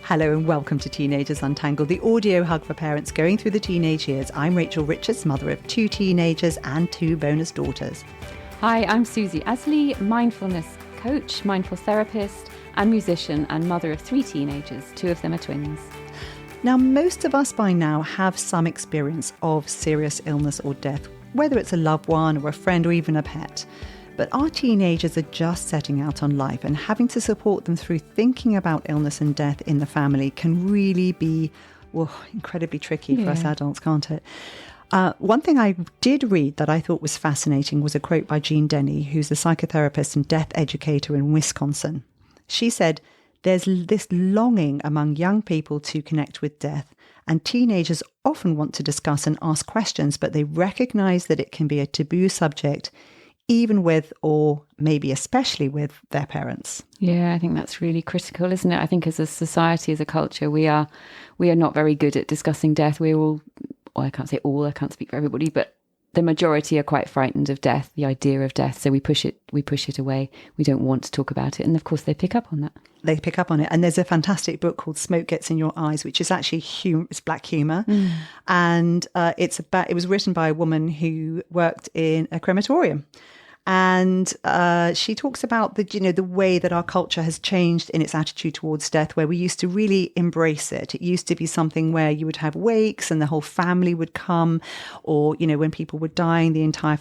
Hello and welcome to Teenagers Untangled, the audio hug for parents going through the teenage years. I'm Rachel Richards, mother of 2 teenagers and 2 bonus daughters. Hi, I'm Susie Asley, mindfulness coach, mindful therapist and musician and mother of 3 teenagers. 2 of them are twins. Now, most of us by now have some experience of serious illness or death, whether it's a loved one or a friend or even a pet. But our teenagers are just setting out on life, and having to support them through thinking about illness and death in the family can really be incredibly tricky for us adults, can't it? One thing I did read that I thought was fascinating was a quote by Jean Denny, who's a psychotherapist and death educator in Wisconsin. She said, "There's this longing among young people to connect with death, and teenagers often want to discuss and ask questions, but they recognize that it can be a taboo subject, even with, or maybe especially with, their parents." Yeah, I think that's really critical, isn't it? I think as a society, as a culture, we are not very good at discussing death. We're all, well, I can't say all, I can't speak for everybody, but the majority are quite frightened of death, the idea of death. So we push it away. We don't want to talk about it. And of course, they pick up on that. They pick up on it. And there's a fantastic book called Smoke Gets in Your Eyes, which is actually it's black humour. And it was written by a woman who worked in a crematorium. And she talks about the way that our culture has changed in its attitude towards death, where we used to really embrace it. It used to be something where you would have wakes and the whole family would come, or, when people were dying, the entire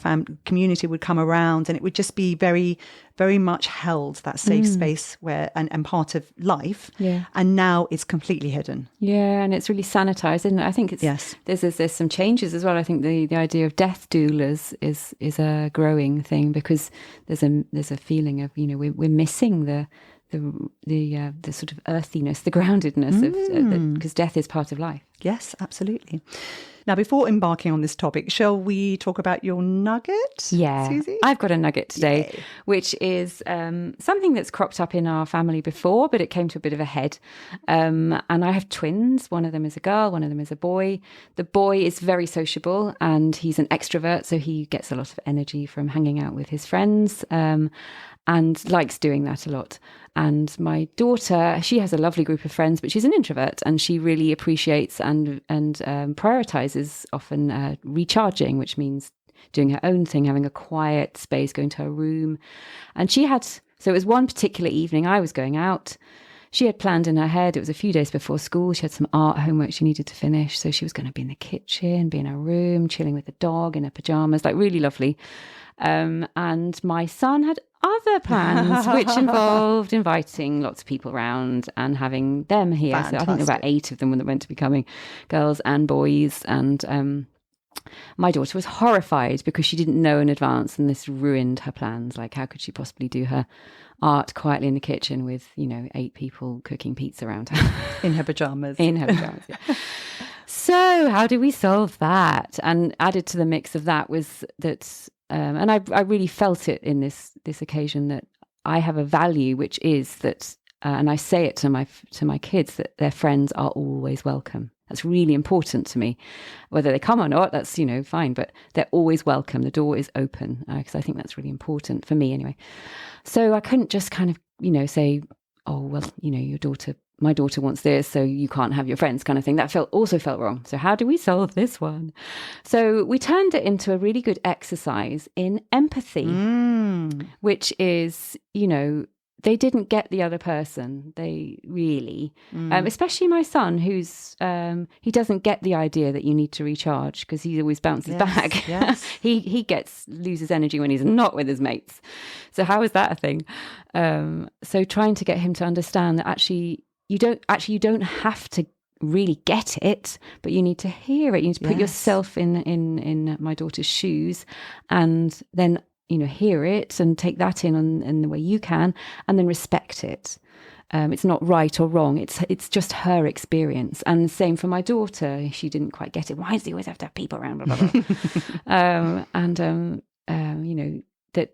community would come around, and it would just be very, very much held, that safe space where and part of life. Yeah. And now it's completely hidden. Yeah, and it's really sanitized, isn't it? I think it's there's some changes as well. I think the idea of death doulas is a growing thing, because there's a feeling of we're missing the sort of earthiness, the groundedness of because death is part of life. Yes, absolutely. Now, before embarking on this topic, shall we talk about your nugget? Yeah, Susie? I've got a nugget today, which is something that's cropped up in our family before, but it came to a bit of a head. And I have twins. One of them is a girl, one of them is a boy. The boy is very sociable and he's an extrovert, so he gets a lot of energy from hanging out with his friends. And likes doing that a lot. And my daughter, she has a lovely group of friends, but she's an introvert, and she really appreciates and prioritizes often recharging, which means doing her own thing, having a quiet space, going to her room. And so it was one particular evening I was going out. She had planned in her head, it was a few days before school, she had some art homework she needed to finish. So she was going to be in the kitchen, be in her room, chilling with the dog in her pajamas, like really lovely. And my son had other plans, which involved inviting lots of people around and having them here. Fantastic. So I think there were about 8 of them that went to be coming, girls and boys. And my daughter was horrified because she didn't know in advance, and this ruined her plans. Like, how could she possibly do her art quietly in the kitchen with 8 people cooking pizza around her in her pajamas? In her pajamas, yeah. So how do we solve that? And added to the mix of that was that. And I really felt it in this occasion, that I have a value, which is that, and I say it to my kids, that their friends are always welcome. That's really important to me. Whether they come or not, that's fine, but they're always welcome. The door is open, because I think that's really important for me anyway. So I couldn't just kind of say, oh well, my daughter wants this, so you can't have your friends, kind of thing. That also felt wrong. So how do we solve this one? So we turned it into a really good exercise in empathy, which is, they didn't get the other person. They really, especially my son, who's, he doesn't get the idea that you need to recharge, because he always bounces back. Yes. He loses energy when he's not with his mates. So how is that a thing? So trying to get him to understand that you don't have to really get it, but you need to hear it. You need to put yourself in my daughter's shoes, and then hear it and take that in the way you can, and then respect it. It's not right or wrong. It's just her experience. And the same for my daughter. She didn't quite get it. Why does he always have to have people around? Blah, blah, blah.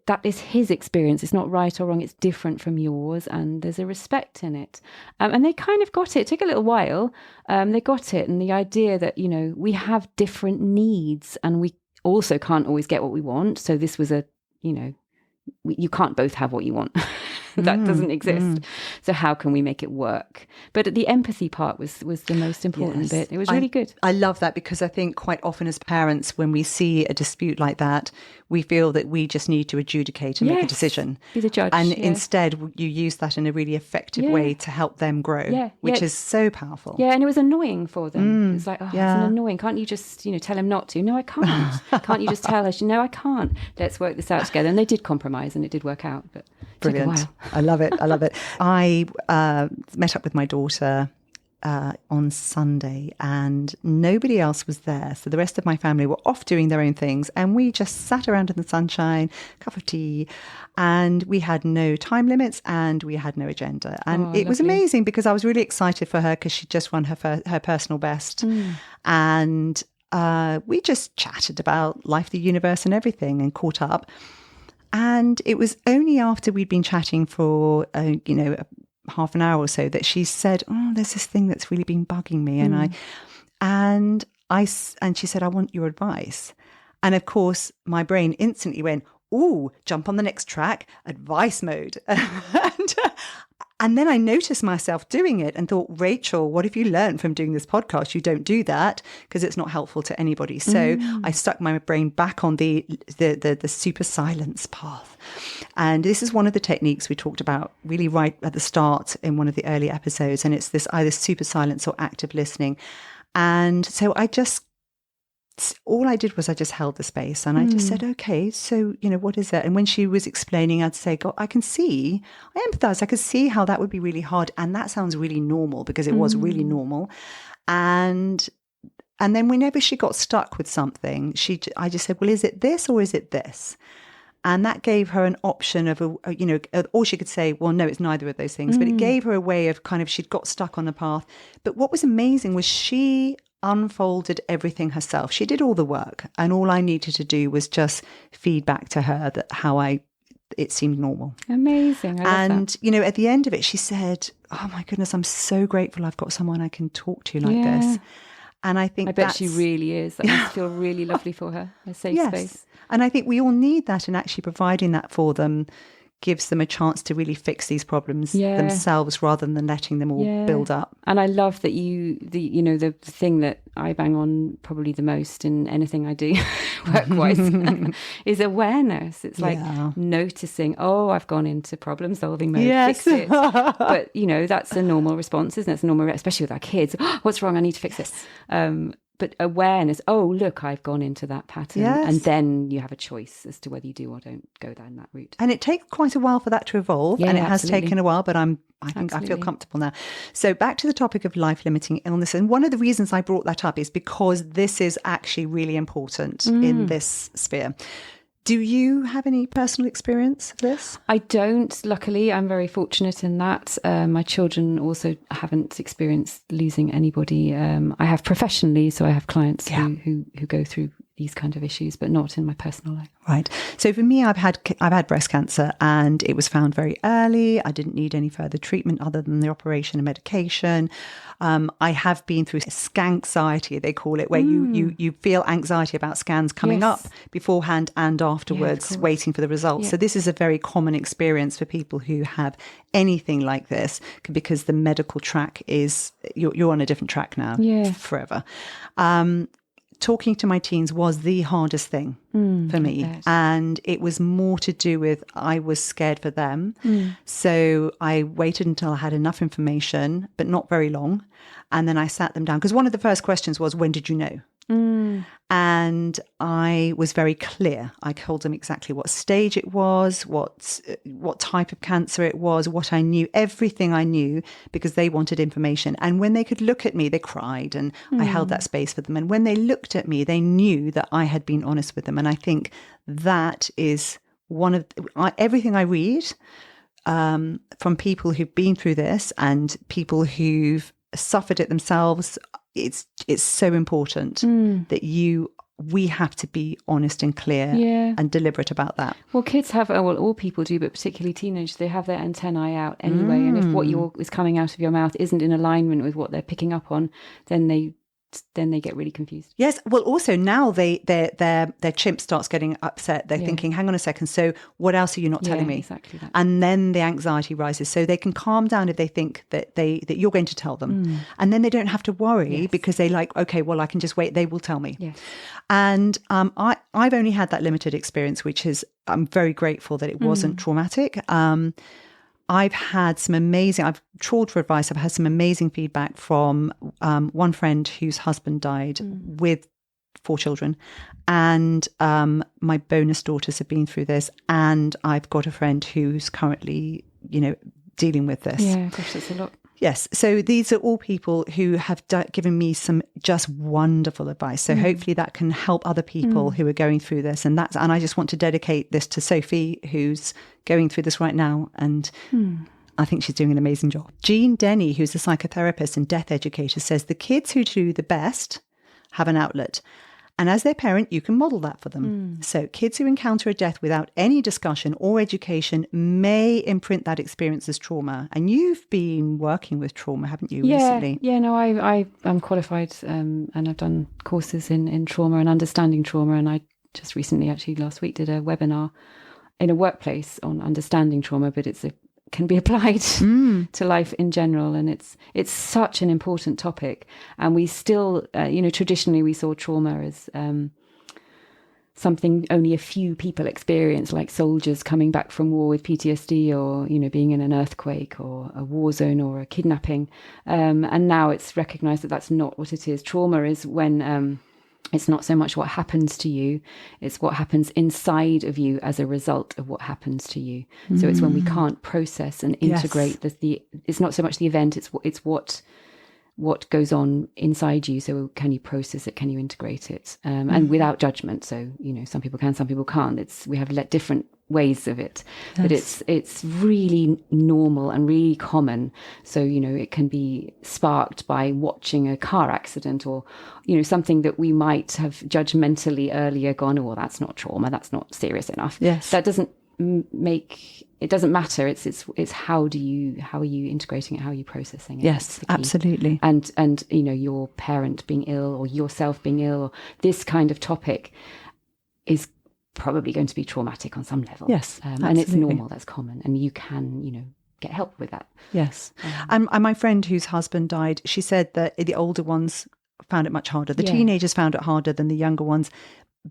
That is his experience. It's not right or wrong. It's different from yours, and there's a respect in it. And they kind of got it. It took a little while. They got it, and the idea that we have different needs, and we also can't always get what we want. So this was you can't both have what you want. That doesn't exist. So how can we make it work? But the empathy part was the most important bit. It was really good. I love that, because I think quite often as parents, when we see a dispute like that, we feel that we just need to adjudicate and make a decision. Be the judge. And instead you use that in a really effective way to help them grow, which is so powerful. Yeah, and it was annoying for them. It's like, it's annoying. Can't you just, tell him not to? No, I can't. Can't you just tell her? No, I can't. Let's work this out together. And they did compromise and it did work out. But brilliant. Took a while. I love it. I love it. I met up with my daughter on Sunday and nobody else was there. So the rest of my family were off doing their own things and we just sat around in the sunshine, cup of tea, and we had no time limits and we had no agenda. And it was amazing because I was really excited for her because she just won her personal best. And we just chatted about life, the universe and everything and caught up. And it was only after we'd been chatting for, half an hour or so that she said, there's this thing that's really been bugging me. And she said, I want your advice. And of course, my brain instantly went, jump on the next track, advice mode. And then I noticed myself doing it and thought, Rachel, what have you learned from doing this podcast? You don't do that because it's not helpful to anybody. So I stuck my brain back on the super silence path. And this is one of the techniques we talked about really right at the start in one of the early episodes. And it's this either super silence or active listening. And so all I did was I just held the space and I just said, okay, so, what is it? And when she was explaining, I'd say, God, I empathize. I could see how that would be really hard. And that sounds really normal because it was really normal. And then whenever she got stuck with something, I just said, well, is it this or is it this? And that gave her an option of, or she could say, well, no, it's neither of those things. But it gave her a way of she'd got stuck on the path. But what was amazing was she unfolded everything herself. She did all the work. And all I needed to do was just feed back to her it seemed normal. Amazing. I love that. At the end of it, she said, oh my goodness, I'm so grateful I've got someone I can talk to like this. And I bet she really is. That must feel really lovely for her, a safe space. And I think we all need that, and actually providing that for them gives them a chance to really fix these problems themselves rather than letting them all build up. And I love that the thing that I bang on probably the most in anything I do work-wise is awareness. It's like noticing, I've gone into problem-solving mode, fix it. But, that's a normal response, isn't it? It's a normal, especially with our kids. What's wrong? I need to fix this. But awareness, look, I've gone into that pattern. Yes. And then you have a choice as to whether you do or don't go down that route. And it takes quite a while for that to evolve. And it has taken a while, but I feel comfortable now. So back to the topic of life-limiting illness. And one of the reasons I brought that up is because this is actually really important in this sphere. Do you have any personal experience of this? I don't. Luckily, I'm very fortunate in that. My children also haven't experienced losing anybody. I have professionally, so I have clients who go through these kind of issues, but not in my personal life. Right. So for me, I've had breast cancer and it was found very early. I didn't need any further treatment other than the operation and medication. I have been through scanxiety, they call it, where you feel anxiety about scans coming up beforehand and afterwards, waiting for the results. Yeah. So this is a very common experience for people who have anything like this, because the medical track is, you're on a different track now forever. Talking to my teens was the hardest thing for me. And it was more to do with, I was scared for them. So I waited until I had enough information, but not very long. And then I sat them down, because one of the first questions was, when did you know? And I was very clear. I told them exactly what stage it was, what type of cancer it was, what I knew, everything I knew, because they wanted information. And when they could look at me, they cried, and I held that space for them. And when they looked at me, they knew that I had been honest with them. And I think that is one of everything I read from people who've been through this and people who've suffered it themselves. It's so important that we have to be honest and clear and deliberate about that. Well, kids have, all people do, but particularly teenagers, they have their antennae out anyway. And if what is coming out of your mouth isn't in alignment with what they're picking up on, then they then they get really confused. Yes. Well, also now their chimp starts getting upset. They're thinking, hang on a second. So what else are you not telling me? Exactly that. And then the anxiety rises. So they can calm down if they think that you're going to tell them. And then they don't have to worry because they like, okay, well, I can just wait. They will tell me. Yes. And I've only had that limited experience, which is, I'm very grateful that it wasn't traumatic. I've trawled for advice. I've had some amazing feedback from one friend whose husband died with 4 children. And my bonus daughters have been through this. And I've got a friend who's currently, dealing with this. Yeah, gosh, that's a lot. Yes. So these are all people who have given me some just wonderful advice. So hopefully that can help other people who are going through this. And I just want to dedicate this to Sophie, who's going through this right now. And I think she's doing an amazing job. Jean Denny, who's a psychotherapist and death educator, says the kids who do the best have an outlet. And as their parent, you can model that for them. So kids who encounter a death without any discussion or education may imprint that experience as trauma. And you've been working with trauma, haven't you, recently? Yeah, no, I'm qualified and I've done courses in trauma and understanding trauma. And I just recently, actually last week, did a webinar in a workplace on understanding trauma, but can be applied to life in general, and it's such an important topic. And we still, traditionally we saw trauma as something only a few people experience, like soldiers coming back from war with PTSD, or being in an earthquake or a war zone or a kidnapping. And now it's recognised that that's not what it is. Trauma is when it's not so much what happens to you, it's what happens inside of you as a result of what happens to you. So it's when we can't process and integrate it's not so much the event, it's what goes on inside you. So can you process it? Can you integrate it? And without judgment. So, some people can, some people can't. We have different ways of it, but it's really normal and really common. So, it can be sparked by watching a car accident or, something that we might have judgmentally earlier gone, oh, well, that's not trauma, that's not serious enough. Yes. That doesn't it doesn't matter. It's how are you integrating it? How are you processing it? Yes, absolutely. And your parent being ill or yourself being ill, or this kind of topic is probably going to be traumatic on some level. Yes, and it's normal. That's common, and you can get help with that. Yes, and my friend whose husband died, she said that the older ones found it much harder. The teenagers found it harder than the younger ones.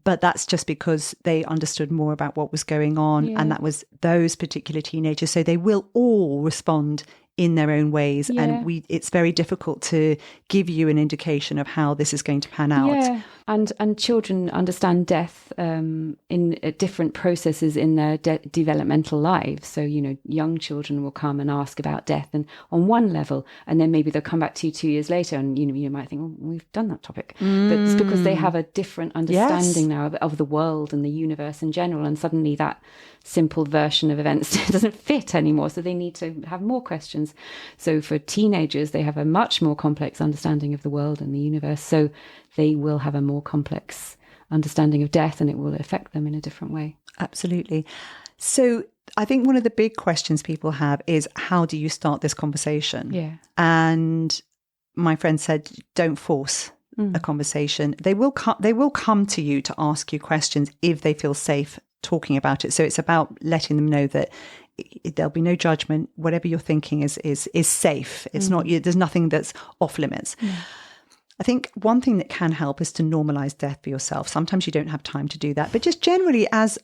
But that's just because they understood more about what was going on, and that was those particular teenagers. So they will all respond in their own ways, and it's very difficult to give you an indication of how this is going to pan out. Yeah, and children understand death in different processes in their developmental lives. So young children will come and ask about death, and on one level, and then maybe they'll come back to you 2 years later, and you might think, well, we've done that topic, but it's because they have a different understanding now of the world and the universe in general, and suddenly that simple version of events doesn't fit anymore, so they need to have more questions. So for teenagers, they have a much more complex understanding of the world and the universe, so they will have a more complex understanding of death, and it will affect them in a different way. Absolutely. So I think one of the big questions people have is, how do you start this conversation? Yeah. And my friend said, don't force a conversation. They will come to you to ask you questions if they feel safe talking about it. So it's about letting them know that there'll be no judgment. Whatever you're thinking is safe. It's not, there's nothing that's off limits. I think one thing that can help is to normalize death for yourself. Sometimes you don't have time to do that, but just generally as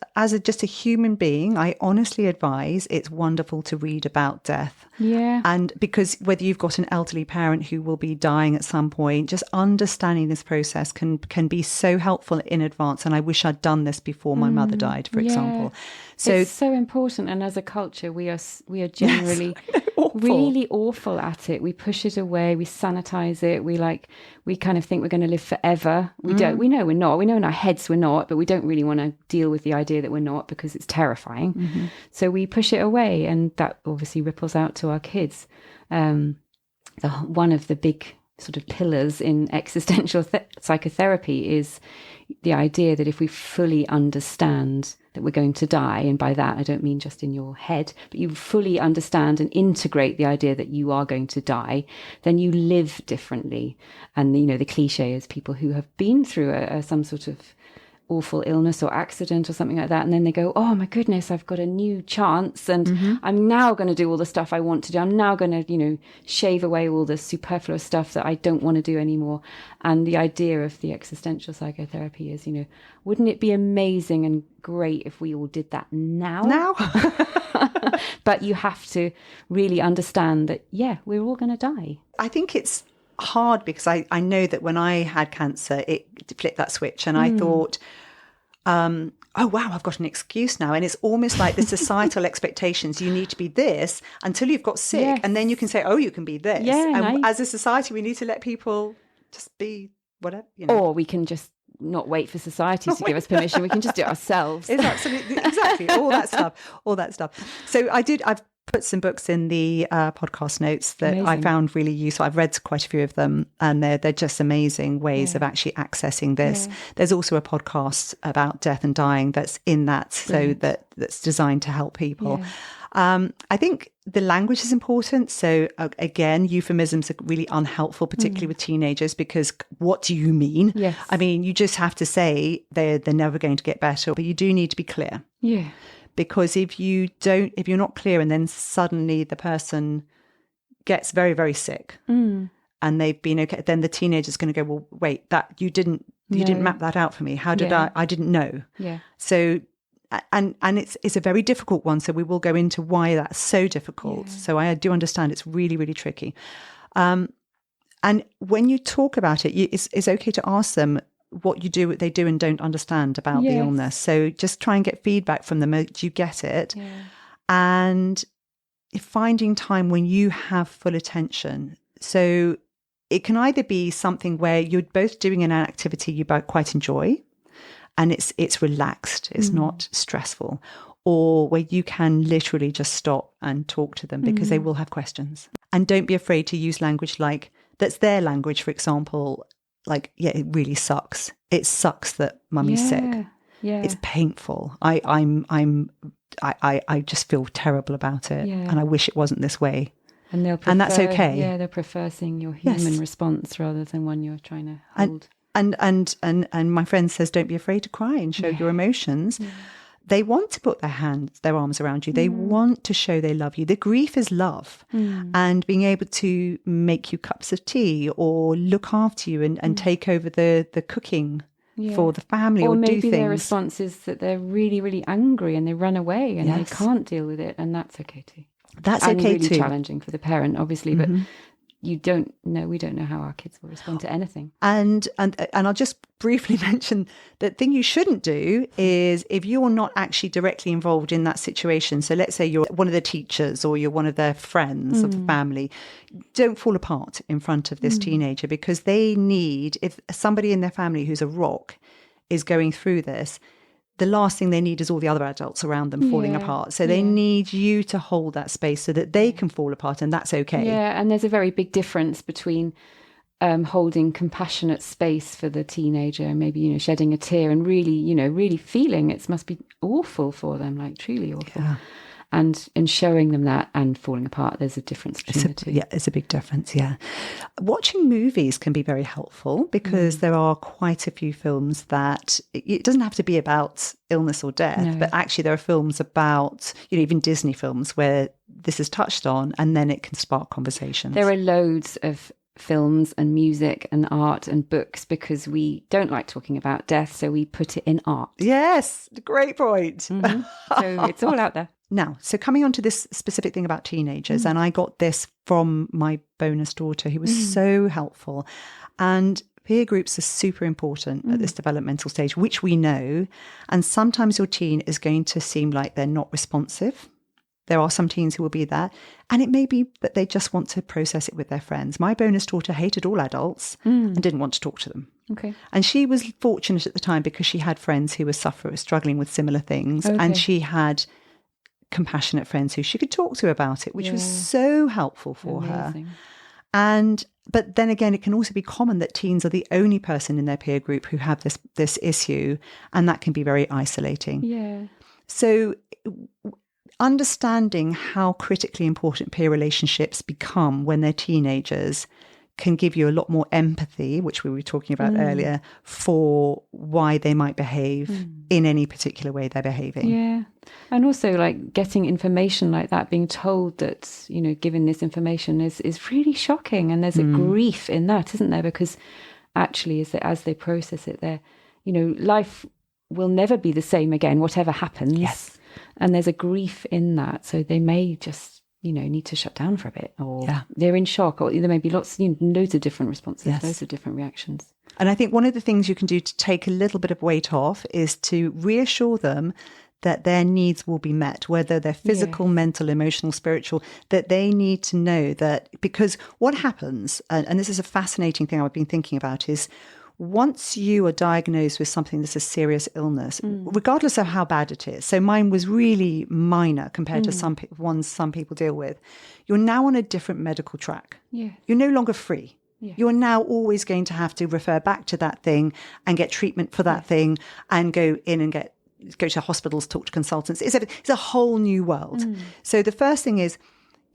just a human being, I honestly advise it's wonderful to read about death. Yeah. And because whether you've got an elderly parent who will be dying at some point, just understanding this process can be so helpful in advance. And I wish I'd done this before my mother died, for example. So it's so important. And as a culture, we are generally really awful at it. We push it away. We sanitize it. We kind of think we're going to live forever. We don't. We know we're not. We know in our heads we're not, but we don't really want to deal with the idea that we're not, because it's terrifying. So we push it away, and that obviously ripples out to our kids. One of the big sort of pillars in existential psychotherapy is the idea that if we fully understand that we're going to die, and by that I don't mean just in your head, but you fully understand and integrate the idea that you are going to die, then you live differently. And, you know, the cliche is people who have been through some sort of awful illness or accident or something like that, and then they go, oh my goodness, I've got a new chance, and I'm now going to do all the stuff I want to do. I'm now going to, you know, shave away all the superfluous stuff that I don't want to do anymore. And the idea of the existential psychotherapy is, you know, wouldn't it be amazing and great if we all did that now? But you have to really understand that, yeah, we're all going to die. I think it's hard because I know that when I had cancer, it flipped that switch, and I thought, oh wow, I've got an excuse now. And it's almost like the societal expectations. You need to be this until you've got sick, Yes. and then you can say, oh, you can be this. Yeah, and nice. as a society, we need to let people just be whatever, you know. Or we can just not wait for society to give us permission. We can just do it ourselves. It's absolutely, exactly, all that stuff. So I've put some books in the podcast notes that Amazing. I found really useful. I've read quite a few of them, and they're just amazing ways of actually accessing this. There's also a podcast about death and dying that's in that, so that's designed to help people. I think the language is important. So again, euphemisms are really unhelpful, particularly with teenagers, because what do you mean? Yes. I mean, you just have to say they're never going to get better, but you do need to be clear. Yeah. Because if you're not clear, and then suddenly the person gets very, very sick and they've been okay, then the teenager's going to go, well, wait, that you didn't map that out for me. How did I didn't know. Yeah. So, and it's a very difficult one. So we will go into why that's so difficult. Yeah. So I do understand it's really, really tricky. And when you talk about it, it's okay to ask them what they do and don't understand about the illness. So just try and get feedback from them. Do you get it? Yeah. And finding time when you have full attention. So it can either be something where you're both doing an activity you both quite enjoy, and it's relaxed, it's not stressful, or where you can literally just stop and talk to them, because they will have questions. And don't be afraid to use language like that's their language, for example. Like, yeah, it really sucks. It sucks that mummy's sick. Yeah. It's painful. I just feel terrible about it. Yeah. And I wish it wasn't this way. And that's okay. Yeah, they'll prefer seeing your human response rather than one you're trying to hold. And my friend says, don't be afraid to cry and show your emotions. Yeah. They want to put their arms around you. They want to show they love you. The grief is love. And being able to make you cups of tea or look after you and take over the cooking for the family, or do things. Or maybe their response is that they're really, really angry and they run away and they can't deal with it, and that's okay too. That's and okay really too. Challenging for the parent, obviously, but we don't know how our kids will respond to anything. And I'll just briefly mention that thing you shouldn't do is, if you're not actually directly involved in that situation. So let's say you're one of the teachers or you're one of their friends of the family, don't fall apart in front of this teenager, because they need, if somebody in their family who's a rock is going through this, the last thing they need is all the other adults around them falling apart. So they need you to hold that space so that they can fall apart, and that's okay. Yeah, and there's a very big difference between holding compassionate space for the teenager, maybe, shedding a tear and really, really feeling it must be awful for them, like truly awful. Yeah. And showing them that and falling apart, there's a difference between the two. Yeah, it's a big difference, yeah. Watching movies can be very helpful, because there are quite a few films that, it doesn't have to be about illness or death, but actually there are films about, even Disney films where this is touched on, and then it can spark conversations. There are loads of films and music and art and books, because we don't like talking about death, so we put it in art. Yes, great point. So it's all out there. Now, so coming on to this specific thing about teenagers, and I got this from my bonus daughter, who was so helpful. And peer groups are super important at this developmental stage, which we know. And sometimes your teen is going to seem like they're not responsive. There are some teens who will be that. And it may be that they just want to process it with their friends. My bonus daughter hated all adults and didn't want to talk to them. Okay. And she was fortunate at the time, because she had friends who were struggling with similar things. Okay. And she had compassionate friends who she could talk to about it, which was so helpful for her. But then again, it can also be common that teens are the only person in their peer group who have this issue, and that can be very isolating. Yeah. So understanding how critically important peer relationships become when they're teenagers can give you a lot more empathy, which we were talking about earlier, for why they might behave in any particular way they're behaving. Yeah. And also like getting information like that, being told that, given this information is really shocking. And there's a grief in that, isn't there? Because actually as they process it, life will never be the same again, whatever happens. Yes. And there's a grief in that. So they may just need to shut down for a bit, or they're in shock, or there may be loads of different responses, loads of different reactions. And I think one of the things you can do to take a little bit of weight off is to reassure them that their needs will be met, whether they're physical, mental, emotional, spiritual, that they need to know that, because what happens, and this is a fascinating thing I've been thinking about, is once you are diagnosed with something that's a serious illness, regardless of how bad it is, so mine was really minor compared to some ones some people deal with, you're now on a different medical track. Yeah. You're no longer free. Yeah. You're now always going to have to refer back to that thing and get treatment for that thing and go in and go to hospitals, talk to consultants. It's a whole new world. So the first thing is,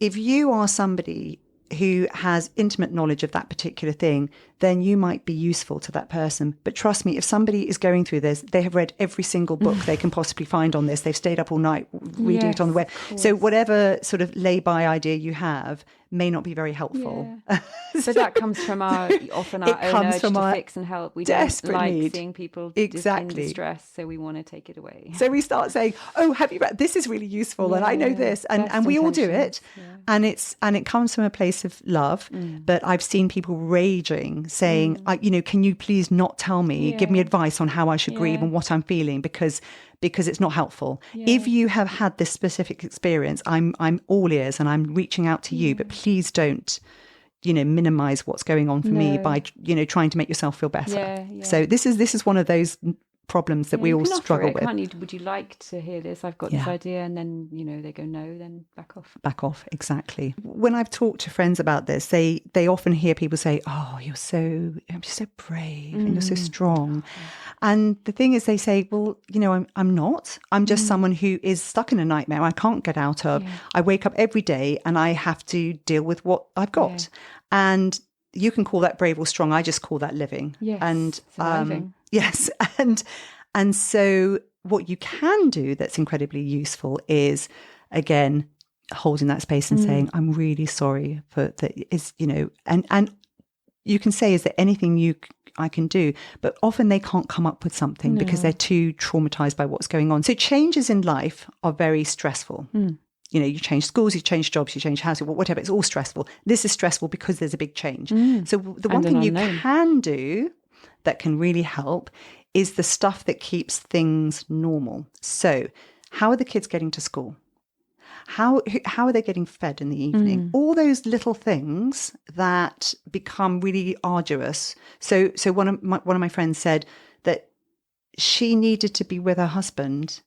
if you are somebody who has intimate knowledge of that particular thing, then you might be useful to that person. But trust me, if somebody is going through this, they have read every single book they can possibly find on this. They've stayed up all night reading it on the web. So whatever sort of lay-by idea you have may not be very helpful. Yeah. So that comes from our own urge to fix and help. We don't like seeing people in distress, so we want to take it away. So we start saying, "Oh, have you read? This is really useful, and I know this," and we all do it, and it comes from a place of love. But I've seen people raging, saying, "Can you please not tell me? Give me advice on how I should grieve and what I'm feeling, because it's not helpful. If you have had this specific experience, I'm all ears and I'm reaching out to you, but please don't, minimize what's going on for me by, trying to make yourself feel better." So this is one of those problems that we all struggle with. Can't you? Would you like to hear this? I've got this idea, and then they go no, then back off. Back off, exactly. When I've talked to friends about this, they often hear people say, "Oh, you're so brave and you're so strong." And the thing is, they say, "Well, I'm not. I'm just someone who is stuck in a nightmare I can't get out of. I wake up every day and I have to deal with what I've got." And you can call that brave or strong. I just call that living. Yes, and surviving. Yes. And so what you can do that's incredibly useful is, again, holding that space and saying, "I'm really sorry for that." Is, and you can say, "Is there anything I can do?" But often they can't come up with something because they're too traumatized by what's going on. So changes in life are very stressful. You change schools, you change jobs, you change housing, whatever. It's all stressful. This is stressful because there's a big change. So the one thing you can do that can really help is the stuff that keeps things normal. So how are the kids getting to school? How are they getting fed in the evening? All those little things that become really arduous. So one of my friends said that she needed to be with her husband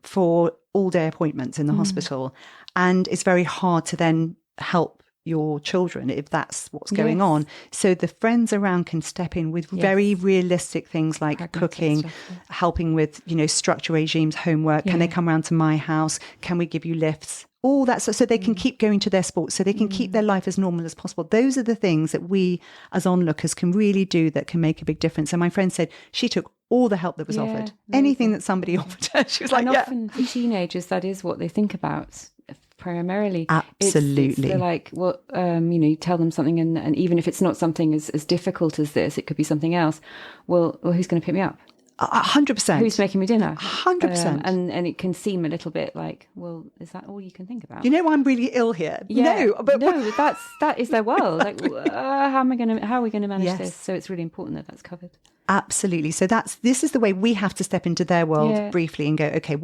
for all day appointments in the hospital, and it's very hard to then help your children if that's what's going on. So the friends around can step in with very realistic things like pragmatic cooking, helping with, structure regimes, homework. Can they come around to my house? Can we give you lifts? All that, so they can keep going to their sports, so they can keep their life as normal as possible. Those are the things that we as onlookers can really do that can make a big difference. And my friend said she took all the help that was offered. Anything that somebody offered her, she was and often for teenagers, that is what they think about primarily. Absolutely. They're like, well, you tell them something, and even if it's not something as difficult as this, it could be something else. Well, who's going to pick me up? 100%. Who's making me dinner? 100%. And it can seem a little bit like, well, is that all you can think about? I'm really ill here. But that is their world. Like, how are we going to manage this? So it's really important that that's covered. Absolutely. So this is the way we have to step into their world briefly and go, okay,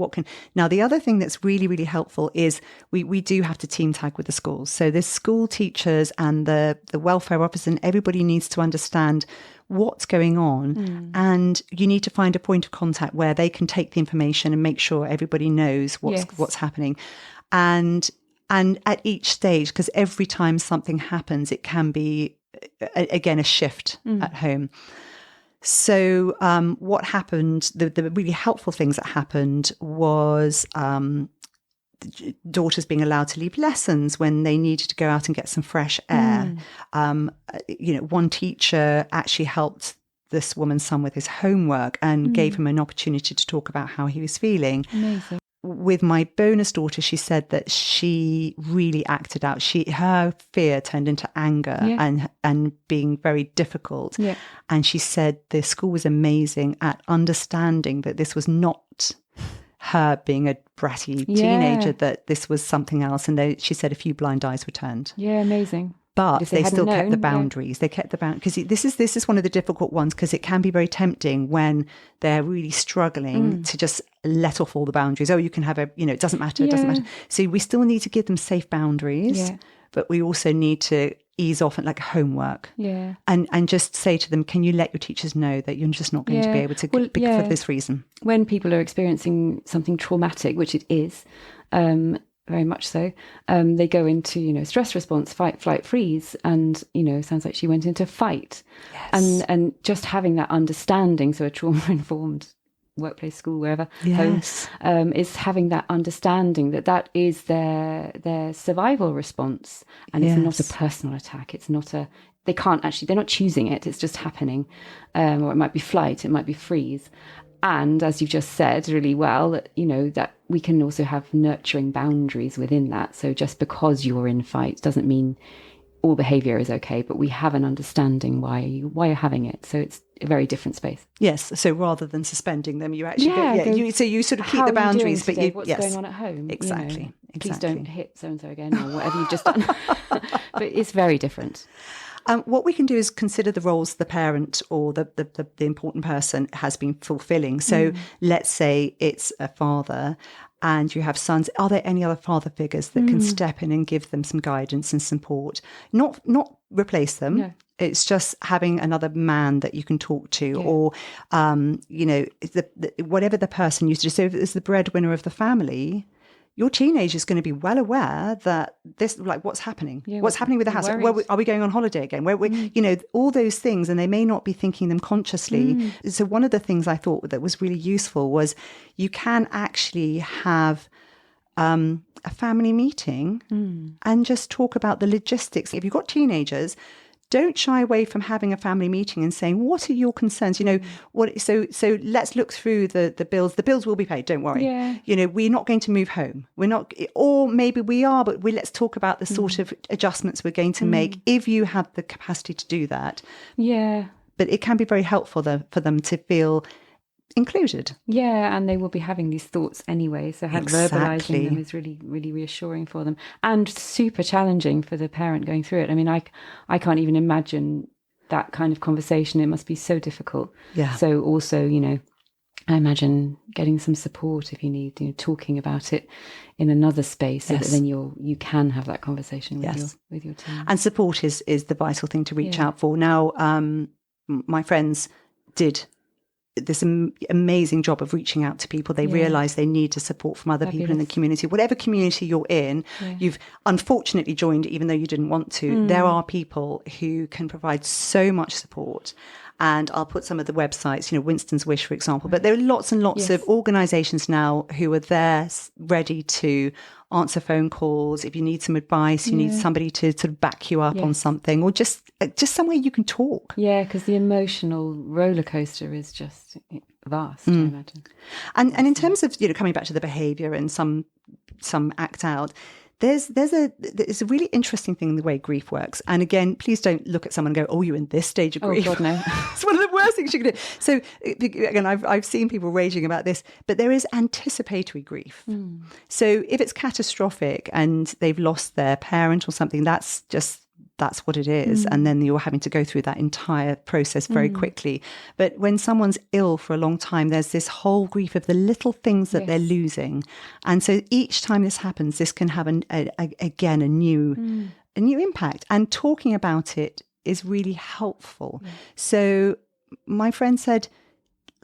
now the other thing that's really, really helpful is we do have to team tag with the schools. So the school teachers and the welfare officers and everybody needs to understand what's going on, and you need to find a point of contact where they can take the information and make sure everybody knows what's happening. And And at each stage, because every time something happens, it can be, again, a shift at home. So what happened, the really helpful things that happened was daughters being allowed to leave lessons when they needed to go out and get some fresh air. One teacher actually helped this woman's son with his homework and gave him an opportunity to talk about how he was feeling. Amazing. With my bonus daughter, she said that she really acted out. Her fear turned into anger and being very difficult. Yeah. And she said the school was amazing at understanding that this was not her being a bratty teenager, that this was something else. And she said a few blind eyes were turned. Yeah, amazing. But they still kept the boundaries. They kept the boundaries, because this is one of the difficult ones, because it can be very tempting when they're really struggling to just let off all the boundaries. Oh, you can have it doesn't matter, it doesn't matter. So we still need to give them safe boundaries, but we also need to ease off at like homework. Yeah. And just say to them, can you let your teachers know that you're just not going to be able to for this reason? When people are experiencing something traumatic, which it is, very much so, they go into, stress response, fight, flight, freeze. And, sounds like she went into fight. Yes. And just having that understanding, so a trauma-informed workplace, school, wherever, home, is having that understanding that is their survival response. And it's not a personal attack. It's not they're not choosing it. It's just happening. Or it might be flight, it might be freeze. And as you've just said really well, that we can also have nurturing boundaries within that. So just because you're in fight doesn't mean all behaviour is okay, but we have an understanding why you're having it. So it's a very different space. Yes. So rather than suspending them, you actually you sort of keep the boundaries, but what's going on at home? Exactly. Please don't hit so and so again, or whatever you've just done. But it's very different. What we can do is consider the roles the parent or the important person has been fulfilling. So let's say it's a father and you have sons. Are there any other father figures that can step in and give them some guidance and support? Not replace them. No. It's just having another man that you can talk to, or whatever the person used to do. So if it's the breadwinner of the family, your teenager is going to be well aware that this, like, what's happening? What's happening with the house? Where are we going on holiday again? Where we, all those things, and they may not be thinking them consciously. So one of the things I thought that was really useful was you can actually have a family meeting and just talk about the logistics. If you've got teenagers, don't shy away from having a family meeting and saying, what are your concerns? So let's look through the bills. The bills will be paid, don't worry. Yeah. We're not going to move home. We're not, or maybe we are, but let's talk about the sort of adjustments we're going to make if you have the capacity to do that. Yeah. But it can be very helpful for them to feel included. Yeah, and they will be having these thoughts anyway. So verbalizing them is really, really reassuring for them, and super challenging for the parent going through it. I mean, I can't even imagine that kind of conversation. It must be so difficult. Yeah. So also, I imagine getting some support if you need, talking about it in another space, so that then you can have that conversation with your team. And support is the vital thing to reach out for. Now, my friends did this amazing job of reaching out to people. They realise they need the support from other people in the community. Whatever community you're in, you've unfortunately joined even though you didn't want to. There are people who can provide so much support. And I'll put some of the websites, Winston's Wish, for example. But there are lots and lots of organisations now who are there ready to answer phone calls. If you need some advice, you need somebody to sort of back you up on something, or just somewhere you can talk. Yeah, because the emotional roller coaster is just vast, I imagine. And in terms of, coming back to the behaviour and some act out, there's a really interesting thing in the way grief works. And again, please don't look at someone and go, oh, you're in this stage of grief. Oh, God, no. It's one of the worst things you can do. So again, I've seen people raging about this, but there is anticipatory grief. So if it's catastrophic and they've lost their parent or something, that's what it is. And then you're having to go through that entire process very quickly. But when someone's ill for a long time, there's this whole grief of the little things that they're losing. And so each time this happens, this can have again a new impact. And talking about it is really helpful. So my friend said,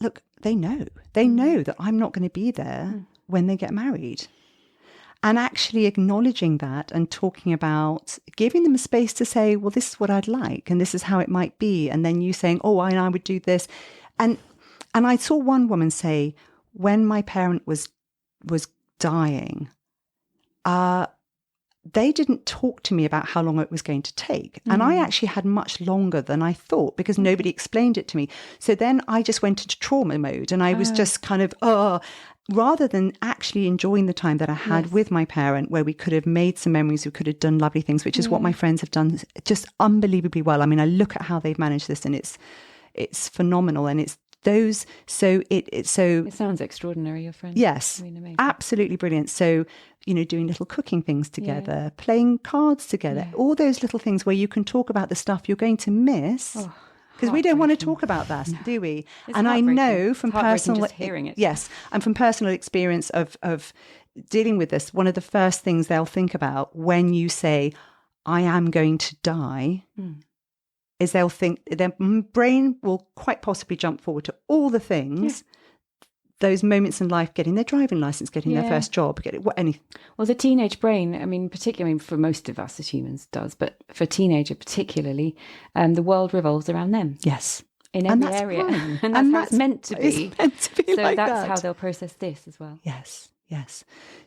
look, they know that I'm not going to be there when they get married. And actually acknowledging that and talking about giving them a space to say, well, this is what I'd like and this is how it might be. And then you saying, oh, I would do this. And I saw one woman say, when my parent was dying, they didn't talk to me about how long it was going to take. And I actually had much longer than I thought because nobody explained it to me. So then I just went into trauma mode and I was just kind of, rather than actually enjoying the time that I had with my parent, where we could have made some memories, we could have done lovely things, which is what my friends have done just unbelievably well. I mean, I look at how they've managed this and it's phenomenal. And it's those, so it sounds extraordinary, your friend. Yes, I mean, absolutely brilliant. So, doing little cooking things together, playing cards together, all those little things where you can talk about the stuff you're going to miss. Because we don't want to talk about that, do we? And I know from personal just hearing it. Yes, and from personal experience of dealing with this, one of the first things they'll think about when you say, I am going to die, is they'll think, their brain will quite possibly jump forward to all the things, those moments in life, getting their driving license, getting their first job, anything. Well, the teenage brain, I mean, particularly for most of us as humans does, but for teenager particularly, the world revolves around them. Yes. In every area. Fine. And that's how it's meant to be. It's meant to be so like that's that. how they'll process this as well. Yes.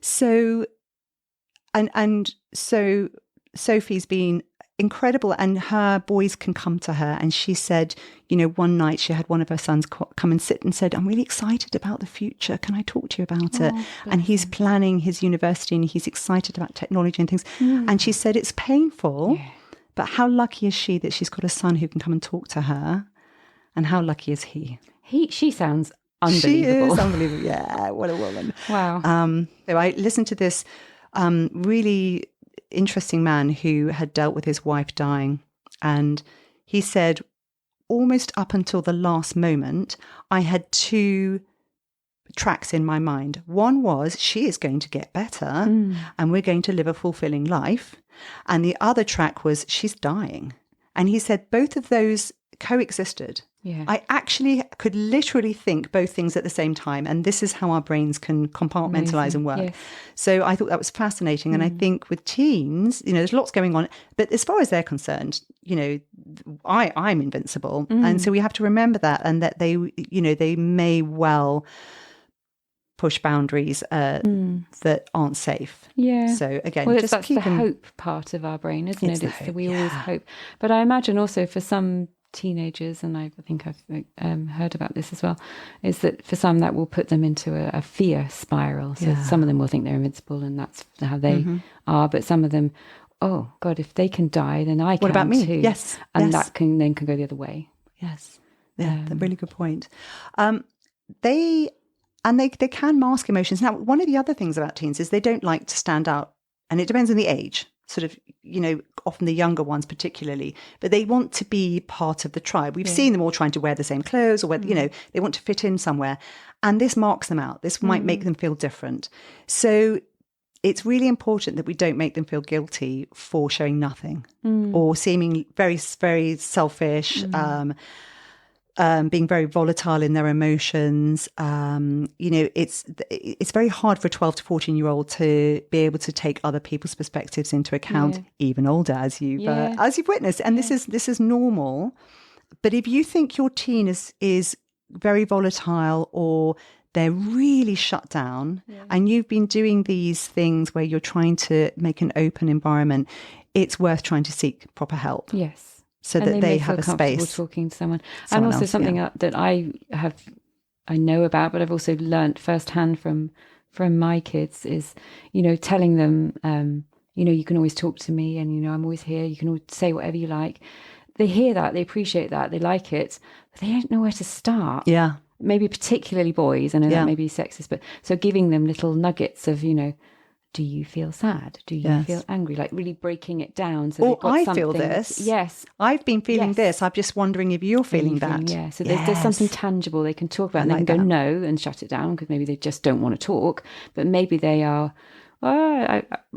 So, and so Sophie's been incredible, and her boys can come to her, and she said, one night she had one of her sons come and sit and said, I'm really excited about the future, can I talk to you about it? And he's planning his university and he's excited about technology and things, and she said it's painful, but how lucky is she that she's got a son who can come and talk to her, and how lucky is he? She sounds unbelievable. She is unbelievable. Yeah, what a woman. Wow. So I listened to this really interesting man who had dealt with his wife dying, and he said, almost up until the last moment, I had two tracks in my mind. One was, she is going to get better and we're going to live a fulfilling life. And the other track was, she's dying. And he said both of those coexisted. Yeah. I actually could literally think both things at the same time. And this is how our brains can compartmentalize and work. Yes. So I thought that was fascinating. And I think with teens, there's lots going on. But as far as they're concerned, I'm invincible. And so we have to remember that, and that they may well push boundaries that aren't safe. Yeah. So again, well, just that's the hope part of our brain, isn't it? It's that we always hope. But I imagine also for some teenagers, and I think I've heard about this as well, is that for some that will put them into a fear spiral. So some of them will think they're invincible, and that's how they are. But some of them, oh God, if they can die, then I can. What about me? Too. Yes, and that can go the other way. Yes, that's a really good point. They can mask emotions. Now, one of the other things about teens is they don't like to stand out, and it depends on the age. Sort of, often the younger ones particularly, but they want to be part of the tribe. We've seen them all trying to wear the same clothes, or whether, they want to fit in somewhere. And this marks them out. This might make them feel different. So it's really important that we don't make them feel guilty for showing nothing or seeming very, very selfish, being very volatile in their emotions. It's very hard for a 12 to 14-year-old to be able to take other people's perspectives into account, even older, as you've witnessed. And this is normal. But if you think your teen is very volatile, or they're really shut down, and you've been doing these things where you're trying to make an open environment, it's worth trying to seek proper help. Yes. So and that they have a space. Talking to someone and also else, something that I know about, but I've also learnt firsthand from my kids is, telling them, you can always talk to me, and I'm always here. You can always say whatever you like. They hear that, they appreciate that, they like it, but they don't know where to start. Yeah, maybe particularly boys. I know that may be sexist, but so giving them little nuggets of do you feel sad? Do you feel angry? Like really breaking it down. So I feel this. Yes. I've been feeling this. I'm just wondering if you're feeling that. So there's something tangible they can talk about, and they can go no and shut it down because maybe they just don't want to talk. But maybe they are,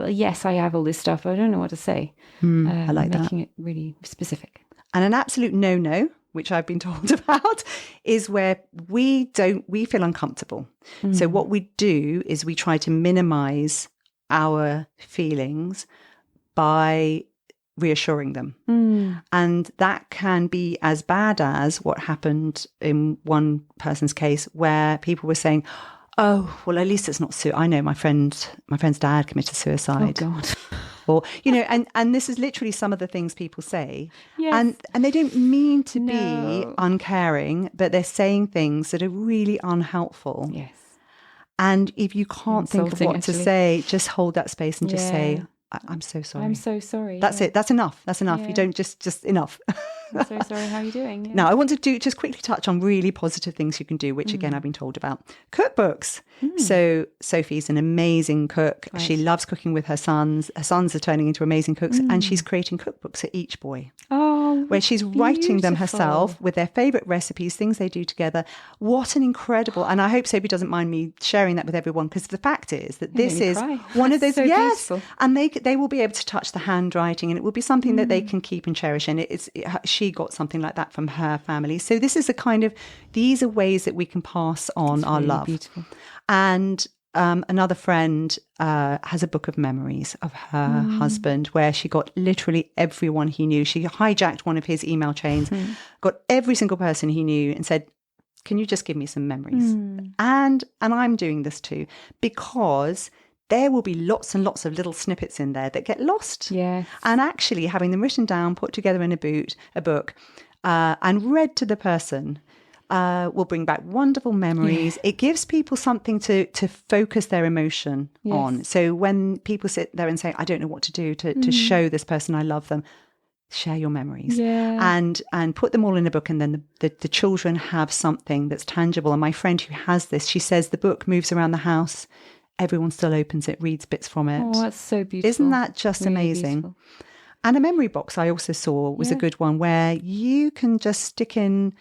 yes, I have all this stuff. I don't know what to say. I like that. Making it really specific. And an absolute no, which I've been told about, is where we feel uncomfortable. So what we do is we try to minimize our feelings by reassuring them. And that can be as bad as what happened in one person's case, where people were saying, oh, well, at least it's not I know my friend's dad committed suicide. Oh, God. Or, and this is literally some of the things people say. Yes. And they don't mean to be uncaring, but they're saying things that are really unhelpful. Yes. And if you can't think of what to say, just hold that space and just say, I'm so sorry. I'm so sorry. That's it. That's enough. That's enough. Yeah. You don't just enough. I'm so sorry. How are you doing? Yeah. Now, I want to just quickly touch on really positive things you can do, which again, I've been told about. Cookbooks. So Sophie's an amazing cook. Right. She loves cooking with her sons. Her sons are turning into amazing cooks, and she's creating cookbooks for each boy. Oh, where she's writing them herself with their favourite recipes, things they do together. What an incredible, and I hope Sophie doesn't mind me sharing that with everyone, because the fact is that this is one of those, so beautiful. And they will be able to touch the handwriting, and it will be something that they can keep and cherish. And she got something like that from her family. So this is these are ways that we can pass on our really love. Beautiful. And another friend has a book of memories of her husband, where she got literally everyone he knew. She hijacked one of his email chains, got every single person he knew, and said, can you just give me some memories? And I'm doing this too, because there will be lots and lots of little snippets in there that get lost. Yes. And actually having them written down, put together in a book, and read to the person, will bring back wonderful memories. It gives people something to focus their emotion on. So when people sit there and say, I don't know what to do to show this person I love them, share your memories and put them all in a book, and then the children have something that's tangible. And my friend who has this, she says the book moves around the house. Everyone still opens it, reads bits from it. Oh, that's so beautiful. Isn't that just really amazing? Beautiful. And a memory box I also saw was a good one, where you can just stick in,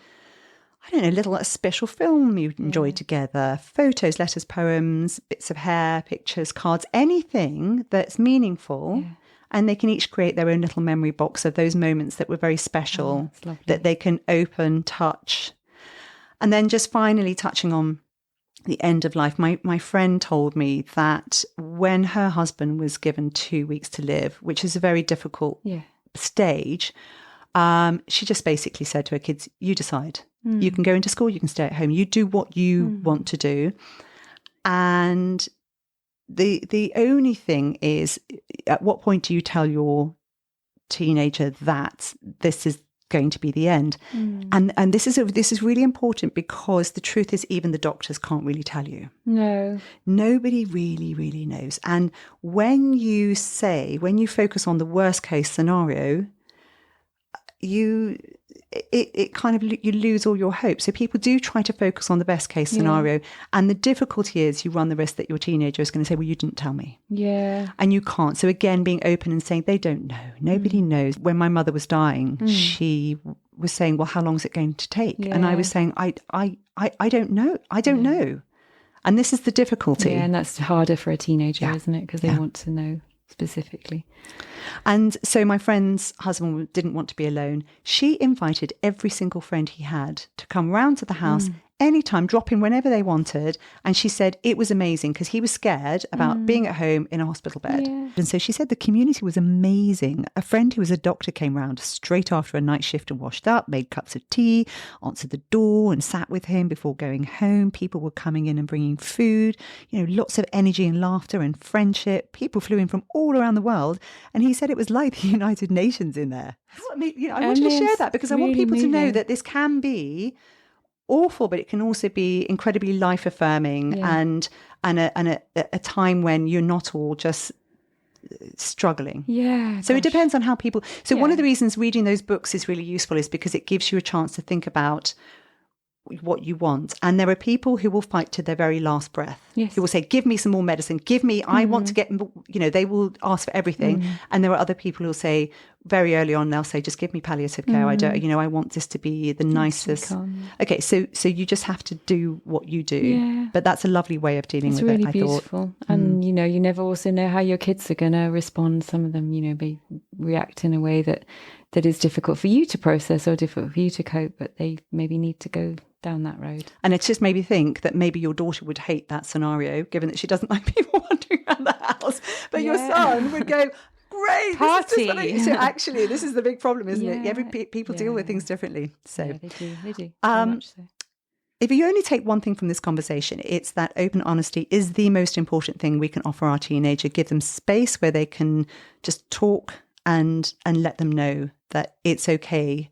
I don't know, a special film you enjoyed together, photos, letters, poems, bits of hair, pictures, cards, anything that's meaningful. Yeah. And they can each create their own little memory box of those moments that were very special, that they can open, touch. And then just finally touching on the end of life, my friend told me that when her husband was given 2 weeks to live, which is a very difficult stage, she just basically said to her kids, you decide. You can go into school, you can stay at home, you do what you want to do. And the only thing is, at what point do you tell your teenager that this is going to be the end? And this is really important, because the truth is, even the doctors can't really tell you. No, nobody really knows. And when you focus on the worst case scenario, you lose all your hope. So people do try to focus on the best case scenario. And the difficulty is, you run the risk that your teenager is going to say, well, you didn't tell me. Yeah. And you can't. So again, being open and saying, they don't know. Nobody knows. When my mother was dying, she was saying, well, how long is it going to take? Yeah. And I was saying, I don't know. I don't know. And this is the difficulty. Yeah, and that's harder for a teenager, isn't it? Because they want to know specifically. And so my friend's husband didn't want to be alone. She invited every single friend he had to come round to the house anytime, drop in whenever they wanted. And she said it was amazing, because he was scared about being at home in a hospital bed. Yeah. And so she said the community was amazing. A friend who was a doctor came round straight after a night shift and washed up, made cups of tea, answered the door and sat with him before going home. People were coming in and bringing food, lots of energy and laughter and friendship. People flew in from all around the world. And he said it was like the United Nations in there. I wanted to share that, because I want people to know that this can be awful, but it can also be incredibly life affirming, and a time when you're not all just struggling. Yeah. So it depends on how people. So one of the reasons reading those books is really useful is because it gives you a chance to think about what you want. And there are people who will fight to their very last breath. Yes. Who will say, give me some more medicine, give me, I want to get, they will ask for everything. And there are other people who will say, very early on, they'll say, just give me palliative care. I don't, I want this to be the nicest. Okay, so you just have to do what you do. Yeah. But that's a lovely way of dealing with it, I thought. It's really beautiful. And, you never also know how your kids are going to respond. Some of them, they react in a way that is difficult for you to process or difficult for you to cope, but they maybe need to go down that road. And it's just made me think that maybe your daughter would hate that scenario, given that she doesn't like people wandering around the house. But your son would go, great, party. So actually, this is the big problem, isn't it? People deal with things differently. So they do. Very much so. If you only take one thing from this conversation, it's that open honesty is the most important thing we can offer our teenager. Give them space where they can just talk and let them know that it's okay,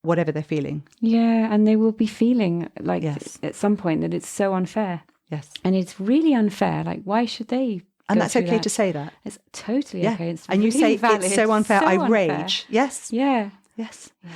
whatever they're feeling. Yeah, and they will be feeling like at some point that it's so unfair. Yes. And it's really unfair. Like, why should they? And that's okay to say that. It's totally okay. It's and really you say valid. It's so unfair. So I unfair. rage. Yes. Yeah. Yes. Yeah.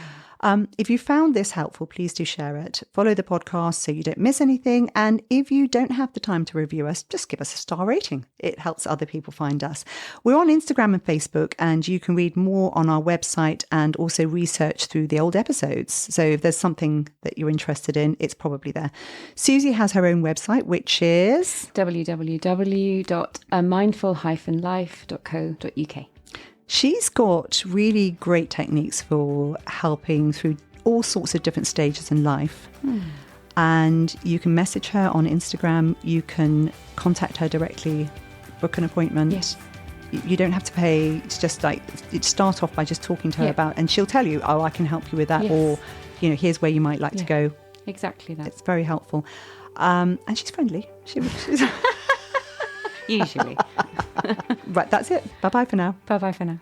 If you found this helpful, please do share it. Follow the podcast so you don't miss anything. And if you don't have the time to review us, just give us a star rating. It helps other people find us. We're on Instagram and Facebook, and you can read more on our website and also research through the old episodes. So if there's something that you're interested in, it's probably there. Susie has her own website, which is www.amindful-life.co.uk. She's got really great techniques for helping through all sorts of different stages in life. And you can message her on Instagram. You can contact her directly, book an appointment. Yes. You don't have to pay. It's just like, start off by just talking to her about, and she'll tell you, oh, I can help you with that. Yes. Or, here's where you might like to go. Exactly that. It's very helpful. And she's friendly. She's Usually. Right, that's it. Bye-bye for now. Bye-bye for now.